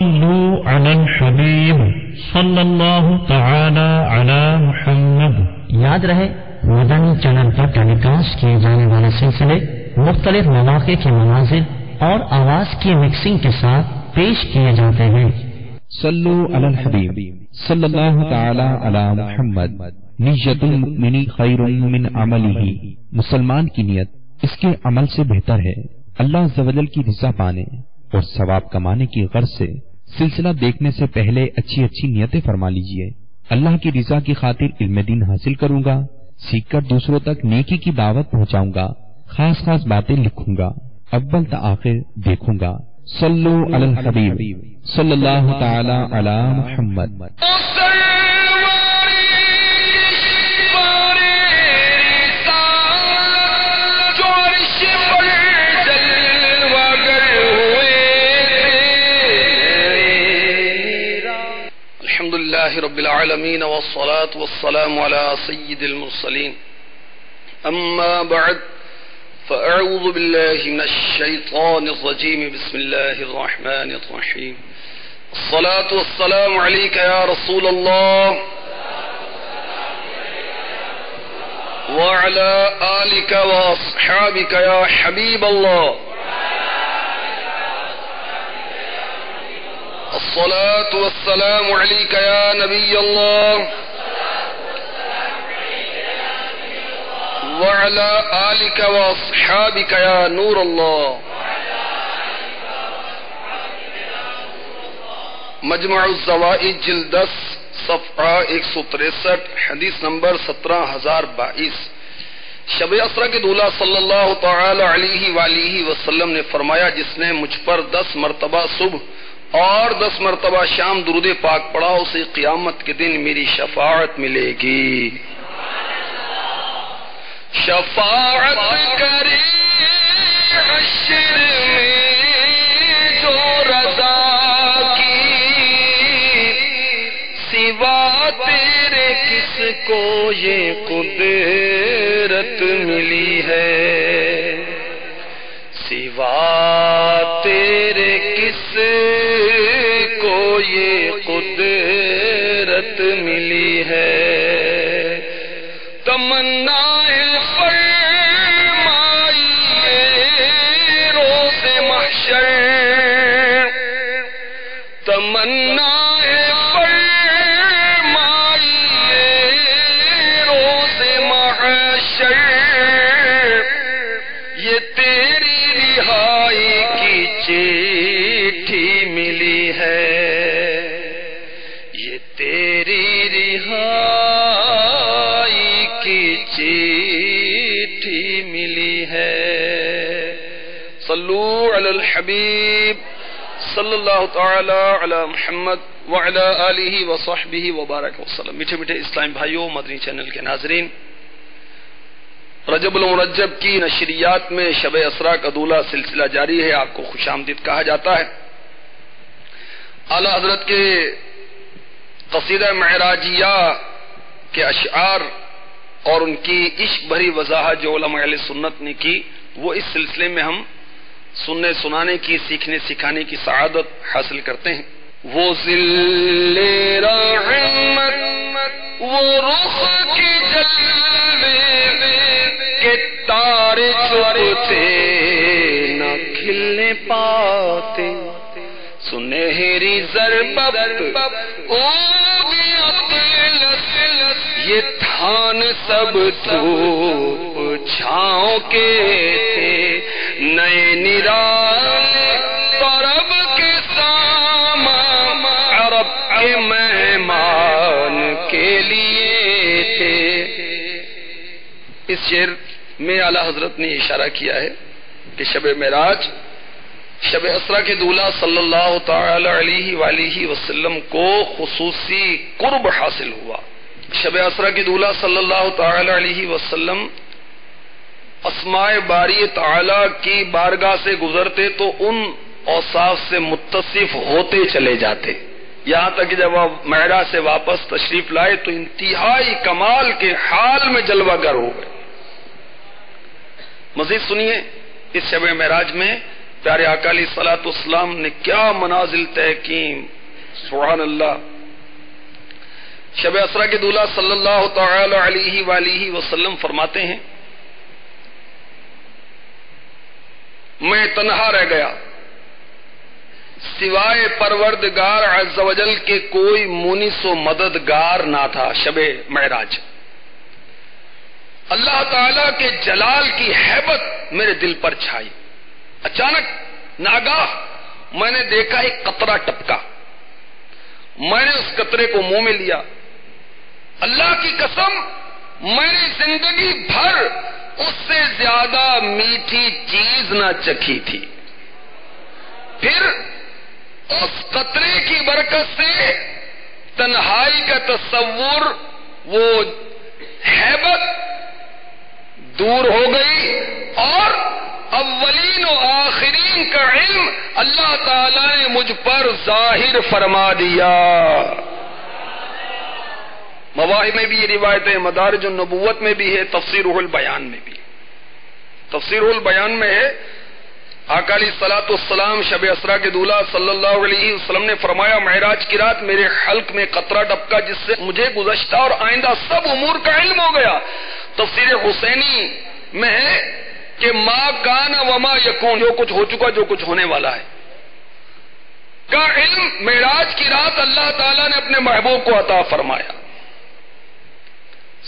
صلوا على الحبیب صلی اللہ تعالی علی محمد۔ یاد رہے مدنی چینل پر ٹیلی کاسٹ کیے جانے والے سلسلے مختلف مواقع کے مناظر اور آواز کی مکسنگ کے ساتھ پیش کیے جاتے ہیں۔ صلو علی الحبیب صلی اللہ تعالی علی محمد۔ نیت المؤمن خیر من عملہ، مسلمان کی نیت اس کے عمل سے بہتر ہے۔ اللہ عز و جل کی رضا پانے اور ثواب کمانے کی غرض سے سلسلہ دیکھنے سے پہلے اچھی اچھی نیتیں فرما لیجئے۔ اللہ کی رضا کی خاطر علم دین حاصل کروں گا، سیکھ کر دوسروں تک نیکی کی دعوت پہنچاؤں گا، خاص خاص باتیں لکھوں گا، اول تا آخر دیکھوں گا۔ صلو علی الحبیب صلی اللہ تعالی علی محمد۔ رب العالمین والصلاة والسلام على سید المرسلین، اما بعد فاعوذ باللہ من الشیطان الرجیم، بسم اللہ الرحمن الرحیم۔ الصلاة والسلام علیک یا رسول اللہ وعلى آلک واصحابک یا حبیب اللہ۔ الصلاة والسلام عليك يا نبي الله وعلى آلك وأصحابك يا نور الله۔ مجمع الزوائد جلد 10 صفحہ 163، حدیث نمبر 17022۔ شب اسرا کے دولہ صلی اللہ تعالی علیہ وآلہ وسلم نے فرمایا، جس نے مجھ پر 10 مرتبہ صبح اور 10 مرتبہ شام درود پاک پڑھا، اسے قیامت کے دن میری شفاعت ملے گی۔ شفاعت کرے حشر میں جو رضا کی، سوا تیرے کس کو یہ قدرت ملی ہے، سوا تیرے کس کو یہ قدرت ملی ہے۔ تمنا فرمائیے روز محشر، تمنا فرمائیے روز محشر، یہ تیری رہائی کی چٹھی ملی ہے، یہ تیری رہائی کی چٹھی ملی ہے۔ صلو علی الحبیب صلی اللہ تعالی علی محمد وعلی آلہ وصحبہ وبارک وسلم۔ میٹھے میٹھے اسلام بھائیوں، مدنی چینل کے ناظرین، رجب المرجب کی نشریات میں شب اسرا کا دولہ سلسلہ جاری ہے۔ آپ کو خوش آمدید کہا جاتا ہے۔ اعلی حضرت کے قصیدہ معراجیہ کے اشعار اور ان کی عشق بھری وضاحت جو علماء اہل سنت نے کی، وہ اس سلسلے میں ہم سننے سنانے کی، سیکھنے سکھانے کی سعادت حاصل کرتے ہیں۔ وہ ذل رحمت وہ رخ کی جلوے کے تارے چھپتے نہ کھلنے پاتے، سنہری ضربت یہ تھان سب دھوپ چھاؤں کے تھے، نئے نرالے طرب کے سامان عرب کے مہمان کے لیے تھے۔ اس شعر میں اعلی حضرت نے اشارہ کیا ہے کہ شب معراج، شب اسرا کے دولہ صلی اللہ تعالی علیہ وآلہ وسلم کو خصوصی قرب حاصل ہوا۔ شب اسرا کے دولہ صلی اللہ تعالی علیہ وسلم اسماء باری تعالی کی بارگاہ سے گزرتے تو ان اوصاف سے متصف ہوتے چلے جاتے، یہاں تک کہ جب آپ معراج سے واپس تشریف لائے تو انتہائی کمال کے حال میں جلوہ گر ہو گئے۔ مزید سنیے، اس شب معراج میں پیارے آقا علیہ الصلوۃ والسلام نے کیا منازل طے کی، سبحان اللہ۔ شب اسرا کے دولہ صلی اللہ تعالی علیہ وآلہ وسلم فرماتے ہیں میں تنہا رہ گیا، سوائے پروردگار عز و جل کے کوئی مونس و مددگار نہ تھا۔ شب معراج، اللہ تعالی کے جلال کی ہیبت میرے دل پر چھائی۔ اچانک ناگاہ میں نے دیکھا ایک قطرہ ٹپکا، میں نے اس قطرے کو منہ میں لیا۔ اللہ کی قسم میں نے زندگی بھر اس سے زیادہ میٹھی چیز نہ چکھی تھی۔ پھر اس قطرے کی برکت سے تنہائی کا تصور، وہ ہیبت دور ہو گئی، اور اولین و آخرین کا علم اللہ تعالی نے مجھ پر ظاہر فرما دیا۔ مواہب میں بھی یہ روایت ہے، مدارج النبوت میں بھی ہے، تفسیر البیان میں بھی۔ تفسیر البیان میں ہے آقا علیہ الصلوۃ والسلام شب اسرا کے دولہ صلی اللہ علیہ وسلم نے فرمایا معراج کی رات میرے حلق میں قطرہ ٹپکا جس سے مجھے گزشتہ اور آئندہ سب امور کا علم ہو گیا۔ تفسیر حسینی میں ہے کہ ما کان وما یکون، جو کچھ ہو چکا جو کچھ ہونے والا ہے کا علم معراج کی رات اللہ تعالیٰ نے اپنے محبوب کو عطا فرمایا۔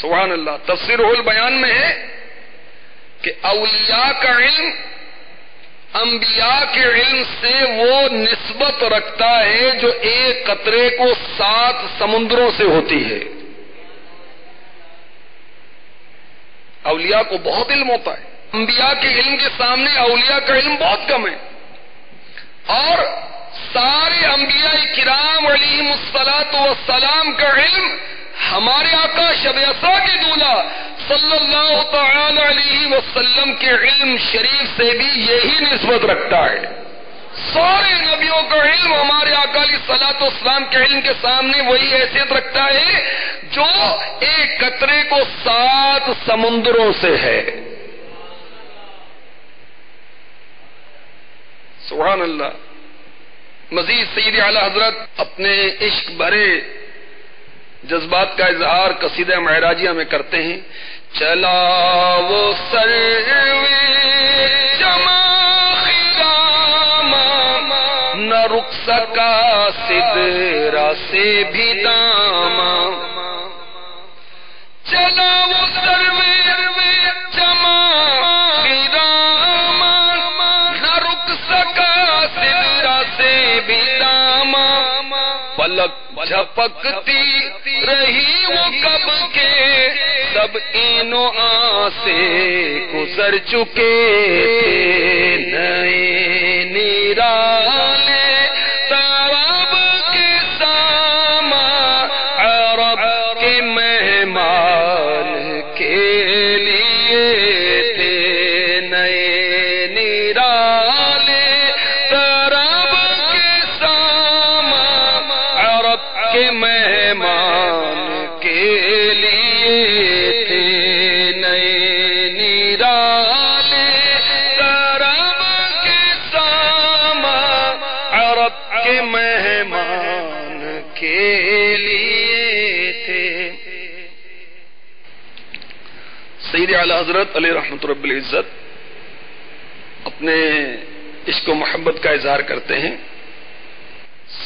سبحان اللہ۔ تفسیر البیان میں ہے کہ اولیاء کا علم انبیاء کے علم سے وہ نسبت رکھتا ہے جو ایک قطرے کو 7 سمندروں سے ہوتی ہے۔ اولیاء کو بہت علم ہوتا ہے، انبیاء کے علم کے سامنے اولیاء کا علم بہت کم ہے، اور سارے انبیاء کرام علیہم الصلاۃ والسلام کا علم ہمارے آقا شب اسرا کے دولہ صلی اللہ تعالی علیہ وسلم کے علم شریف سے بھی یہی نسبت رکھتا ہے۔ سارے نبیوں کا علم ہمارے آقا علیہ الصلوۃ والسلام کے علم کے سامنے وہی حیثیت رکھتا ہے جو ایک قطرے کو 7 سمندروں سے ہے۔ سبحان اللہ۔ مزید سید اعلی حضرت اپنے عشق بھرے جذبات کا اظہار قصیدہ معراجیہ میں کرتے ہیں۔ چلا وہ سروے جمع خراما نہ رک سکا سدرا سے بھی داما، چلا وہ سروے جمع خراما نہ رک سکا سدرا سے بھی داما، پلک جھپکتی رہی وہ کب کے سب اینو آ سے گزر چکے تھے، نئے نرالے طرب کے ساما عرب کے مہمان کے لیے تھے، نئے نرالے طرب کے ساما عرب کے مہمان کے لیے تھے، نئے نرالے طرب کے ساما عرب کے مہمان کے لیے تھے۔ سید اعلی حضرت علیہ رحمت رب العزت اپنے عشق و محبت کا اظہار کرتے ہیں۔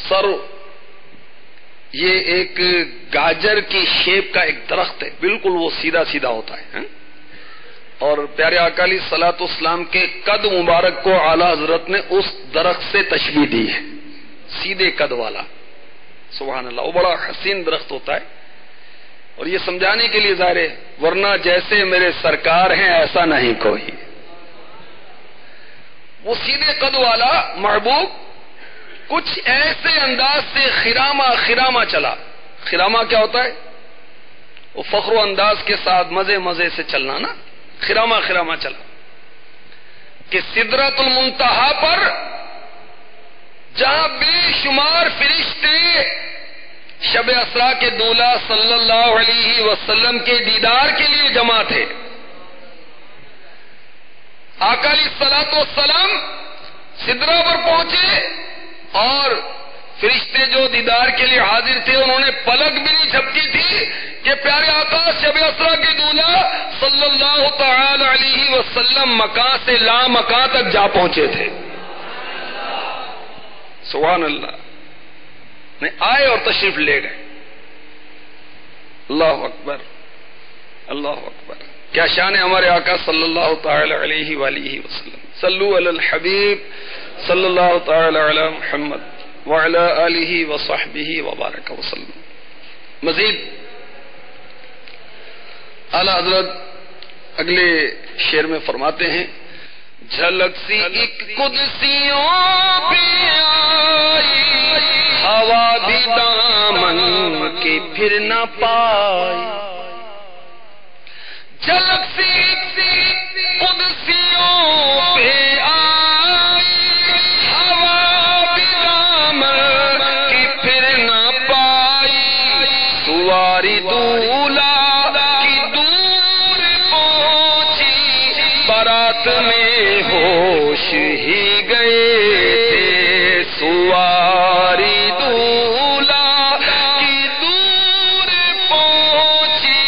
سر یہ ایک گاجر کی شیپ کا ایک درخت ہے، بالکل وہ سیدھا سیدھا ہوتا ہے، اور پیارے آقا علیہ الصلوۃ والسلام کے قد مبارک کو اعلی حضرت نے اس درخت سے تشبیہ دی ہے، سیدھے قد والا۔ سبحان اللہ۔ وہ بڑا حسین درخت ہوتا ہے، اور یہ سمجھانے کے لیے ظاہر ہے، ورنہ جیسے میرے سرکار ہیں ایسا نہیں کوئی۔ وہ سیدھے قد والا محبوب کچھ ایسے انداز سے خراما چلا۔ خراما کیا ہوتا ہے؟ وہ فخر و انداز کے ساتھ مزے سے چلنا نا، خراما چلا کہ سدرۃ المنتہا پر جہاں بے شمار فرشتے شب اسرا کے دولہ صلی اللہ علیہ وسلم کے دیدار کے لیے جمع تھے، آقا علیہ الصلوۃ والسلام سدرا پر پہنچے اور فرشتے جو دیدار کے لیے حاضر تھے انہوں نے پلک بھی نہیں جھپکی تھی کہ پیارے آقا شب اسرا کے دولہا صلی اللہ تعالی علیہ وسلم مکان سے لا مکان تک جا پہنچے تھے. سبحان اللہ. میں آئے اور تشریف لے گئے. اللہ اکبر اللہ اکبر. کیا شان ہے ہمارے آقا صلی اللہ تعالی علیہ وآلہ وسلم. صلو علی الحبیب صلی اللہ تعالی علی محمد وعلی آلہ وصحبہ وبارک وسلم. مزید اعلی حضرت اگلے شعر میں فرماتے ہیں جھلک سی ایک قدسیوں پہ آئی ہوا بھی دامن کے پھر نہ پائی. جھلک سی ایک قدسیوں پہ آئی ہوا بھی دامن کے پھر نہ پائی. سواری دولا کی دور پہنچی بارات میں ہوش ہی گئے تھے. سواری دولا کی دور پہنچی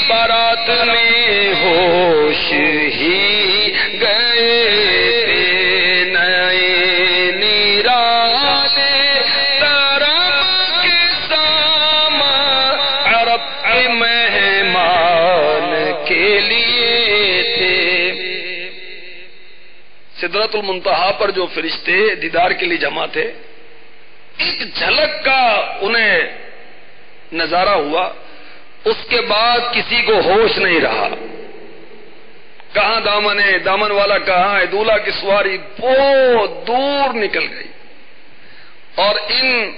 بارات میں ہوش ہی گئے تھے. نئے نیرالے طرب کے ساما عرب کے مہمان کے لیے تھے. سدرۃ المنتہا پر جو فرشتے دیدار کے لیے جمع تھے ایک جھلک کا انہیں نظارہ ہوا. اس کے بعد کسی کو ہوش نہیں رہا. کہاں دامن ہے, دامن والا کہاں ہے. دولہا کی سواری بہت دور نکل گئی اور ان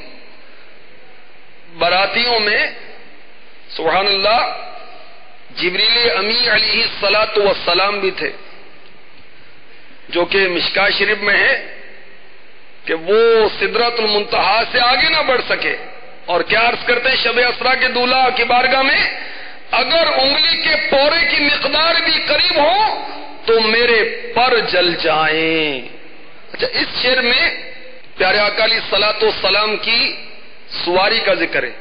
براتیوں میں سبحان اللہ جبریل امی علیہ الصلاۃ والسلام بھی تھے جو کہ مشکاہ شریف میں ہے کہ وہ سدرۃ المنتہا سے آگے نہ بڑھ سکے. اور کیا عرض کرتے ہیں شب اسرا کے دولہا کی بارگاہ میں اگر انگلی کے پورے کی مقدار بھی قریب ہو تو میرے پر جل جائیں. اچھا اس شعر میں پیارے آقا علیہ الصلوۃ والسلام کی سواری کا ذکر ہے.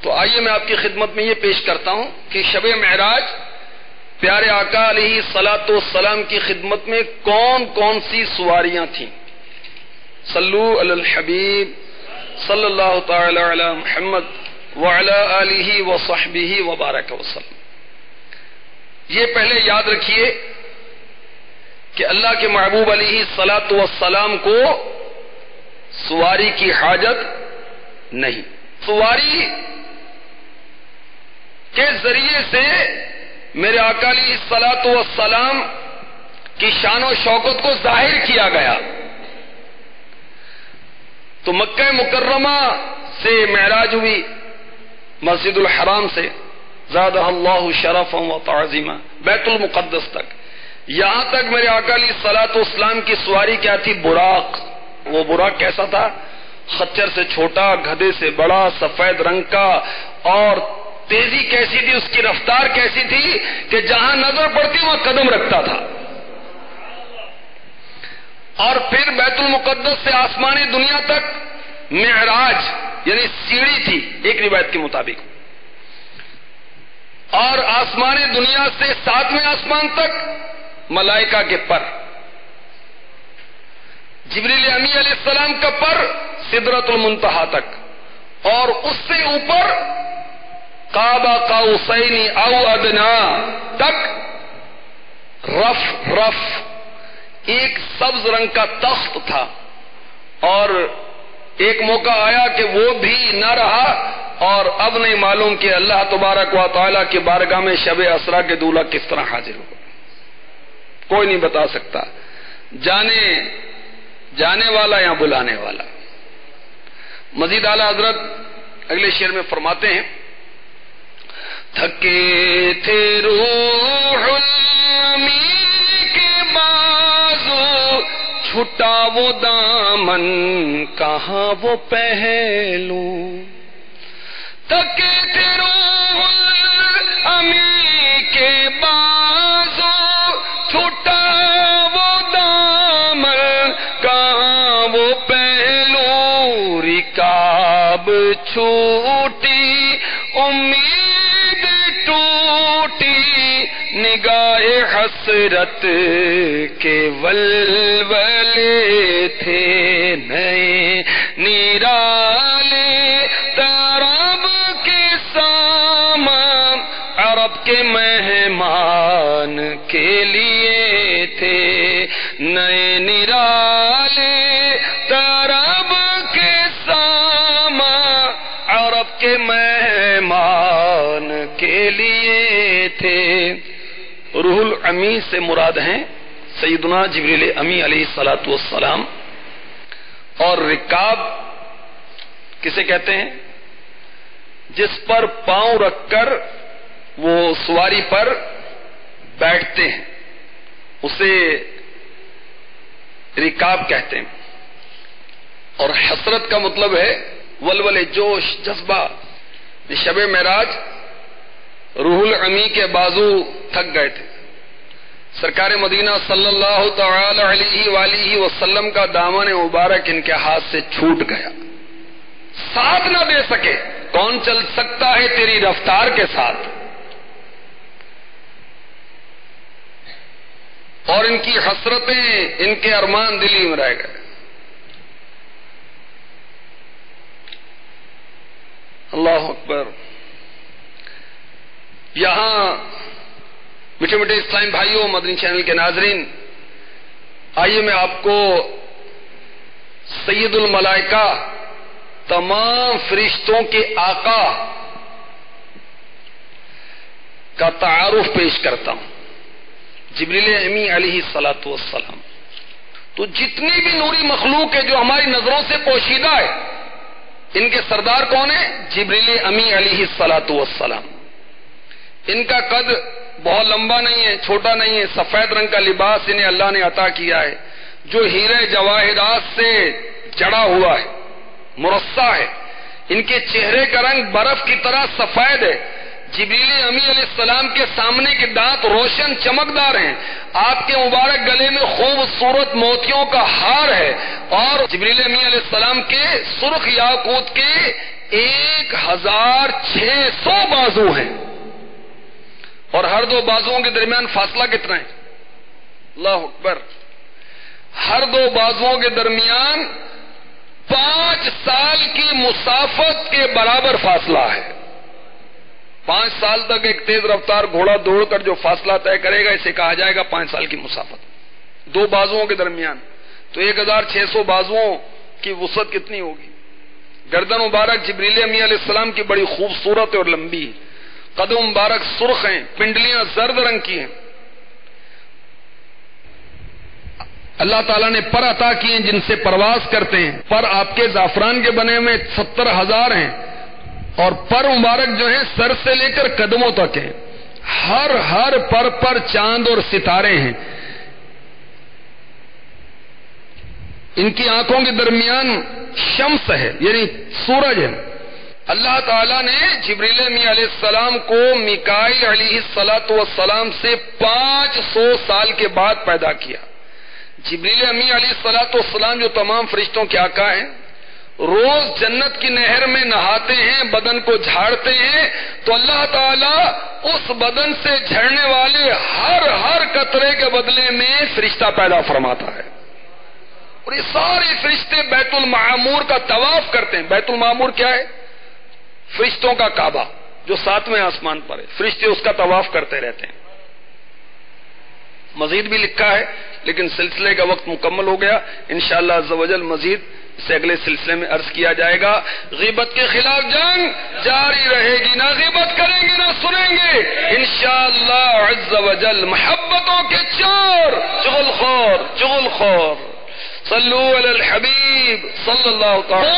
تو آئیے میں آپ کی خدمت میں یہ پیش کرتا ہوں کہ شب معراج پیارے آقا علیہ الصلوۃ والسلام کی خدمت میں کون کون سی سواریاں تھیں. صلو علی الحبیب صلی اللہ تعالی علی محمد وعلی آلہ وصحبہ وبارک وسلم. یہ پہلے یاد رکھیے کہ اللہ کے محبوب علیہ الصلوۃ والسلام کو سواری کی حاجت نہیں. سواری کے ذریعے سے میرے آقا علیہ الصلوۃ والسلام کی شان و شوکت کو ظاہر کیا گیا. تو مکہ مکرمہ سے معراج ہوئی, مسجد الحرام سے زادہ اللہ شرفا و تعظیما بیت المقدس تک. یہاں تک میرے آقا علیہ الصلوۃ والسلام کی سواری کیا تھی؟ براق. وہ براق کیسا تھا؟ خچر سے چھوٹا, گدھے سے بڑا, سفید رنگ کا. اور تیزی کیسی تھی, اس کی رفتار کیسی تھی کہ جہاں نظر پڑتی وہاں قدم رکھتا تھا. اور پھر بیت المقدس سے آسمانی دنیا تک معراج یعنی سیڑھی تھی ایک روایت کے مطابق. اور آسمانی دنیا سے 7ویں آسمان تک ملائکہ کے پر. جبریل امی علیہ السلام کا پر سدرۃ المنتہا تک, اور اس سے اوپر قاب قوسین او ادنا تک رف ایک سبز رنگ کا تخت تھا. اور ایک موقع آیا کہ وہ بھی نہ رہا اور اب نہیں معلوم کہ اللہ تبارک و تعالیٰ کی بارگاہ میں شب اسرا کے دولہا کس طرح حاضر ہوا. کوئی نہیں بتا سکتا, جانے والا یا بلانے والا. مزید اعلی حضرت اگلے شعر میں فرماتے ہیں تھکے تھے روح الامین کے بازو چھٹا وہ دامن کہاں وہ پہلو. تھکے تھے روح الامین کے بازو چھٹا وہ دامن خواب چھوٹی امید ٹوٹی نگاہ حسرت کے ولولے تھے نئے نرالے طرب کے سامان عرب کے مہمان کے لیے تھے نئے نرالے طرب کے سامان عرب کے مہمان کے لیے تھے۔ روح الامی سے مراد ہیں سیدنا جبریل امی علیہ الصلوۃ والسلام، اور رکاب کسے کہتے ہیں؟ جس پر پاؤں رکھ کر وہ سواری پر بیٹھتے ہیں، اسے رکاب کہتے ہیں۔ اور حسرت کا مطلب ہے ولولے، جوش، جذبہ۔ شب معراج روح الامی کے بازو تھک گئے تھے، سرکار مدینہ صلی اللہ تعالی علیہ وآلہ وسلم کا دامن مبارک ان کے ہاتھ سے چھوٹ گیا، ساتھ نہ دے سکے۔ کون چل سکتا ہے تیری رفتار کے ساتھ؟ اور ان کی حسرتیں، ان کے ارمان دلی میں رہ گئے۔ اللہ اکبر۔ یہاں میٹھے میٹھے اسلام بھائیوں، مدنی چینل کے ناظرین، آئیے میں آپ کو سید الملائکہ، تمام فرشتوں کے آقا کا تعارف پیش کرتا ہوں، جبریل امی علیہ الصلوۃ والسلام۔ تو جتنی بھی نوری مخلوق ہے جو ہماری نظروں سے پوشیدہ ہے، ان کے سردار کون ہیں؟ جبریل امی علیہ الصلوۃ والسلام۔ ان کا قد بہت لمبا نہیں ہے، چھوٹا نہیں ہے، سفید رنگ کا لباس انہیں اللہ نے عطا کیا ہے جو ہیرے جواہرات سے جڑا ہوا ہے، مرصع ہے۔ ان کے چہرے کا رنگ برف کی طرح سفید ہے۔ جبریل امی علیہ السلام کے سامنے کے دانت روشن چمکدار ہیں۔ آپ کے مبارک گلے میں خوبصورت موتیوں کا ہار ہے، اور جبریل امی علیہ السلام کے سرخ یاقوت کے 1600 بازو ہیں، اور ہر دو بازوؤں کے درمیان فاصلہ کتنا ہے؟ اللہ اکبر۔ ہر دو بازوؤں کے درمیان 5 سال کی مسافت کے برابر فاصلہ ہے۔ 5 سال تک ایک تیز رفتار گھوڑا دوڑ کر جو فاصلہ طے کرے گا، اسے کہا جائے گا 5 سال کی مسافت، دو بازوؤں کے درمیان۔ تو 1600 بازوؤں کی وسعت کتنی ہوگی؟ گردن مبارک جبریل امی علیہ السلام کی بڑی خوبصورت اور لمبی، قدم مبارک سرخ ہیں، پنڈلیاں زرد رنگ کی ہیں۔ اللہ تعالیٰ نے پر عطا کیے ہیں جن سے پرواز کرتے ہیں۔ پر آپ کے زعفران کے بنے میں 70,000 ہیں، اور پر مبارک جو ہیں سر سے لے کر قدموں تک ہیں۔ ہر پر پر چاند اور ستارے ہیں۔ ان کی آنکھوں کے درمیان شمس ہے، یعنی سورج ہے۔ اللہ تعالیٰ نے جبریل امی علیہ السلام کو میکائیل علیہ الصلوۃ والسلام سے 500 سال کے بعد پیدا کیا۔ جبریل امی علیہ الصلوۃ والسلام جو تمام فرشتوں کے آقا ہیں، روز جنت کی نہر میں نہاتے ہیں، بدن کو جھاڑتے ہیں، تو اللہ تعالیٰ اس بدن سے جھڑنے والے ہر قطرے کے بدلے میں فرشتہ پیدا فرماتا ہے، اور یہ سارے فرشتے بیت المعمور کا طواف کرتے ہیں۔ بیت المعمور کیا ہے؟ فرشتوں کا کعبہ جو 7ویں آسمان پر ہے، فرشتے اس کا طواف کرتے رہتے ہیں۔ مزید بھی لکھا ہے، لیکن سلسلے کا وقت مکمل ہو گیا، انشاءاللہ عز و جل مزید اسے اگلے سلسلے میں عرض کیا جائے گا۔ غیبت کے خلاف جنگ جاری رہے گی، نہ غیبت کریں گے نہ سنیں گے انشاءاللہ عز و جل۔ محبتوں کے چور، چغل خور، صلو علی الحبیب صلی اللہ تعالی۔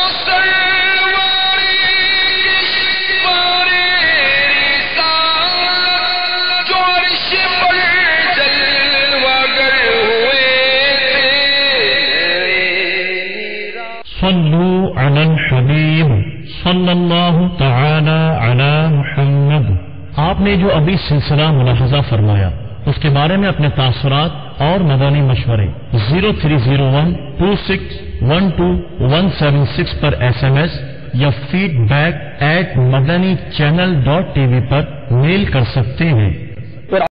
صلوا علی الحبیب صلی اللہ تعالی علی محمد۔ آپ نے جو ابھی سلسلہ ملاحظہ فرمایا، اس کے بارے میں اپنے تاثرات اور مدنی مشورے 03012612 176 پر SMS یا feedback@madanichannel.tv پر میل کر سکتے ہیں۔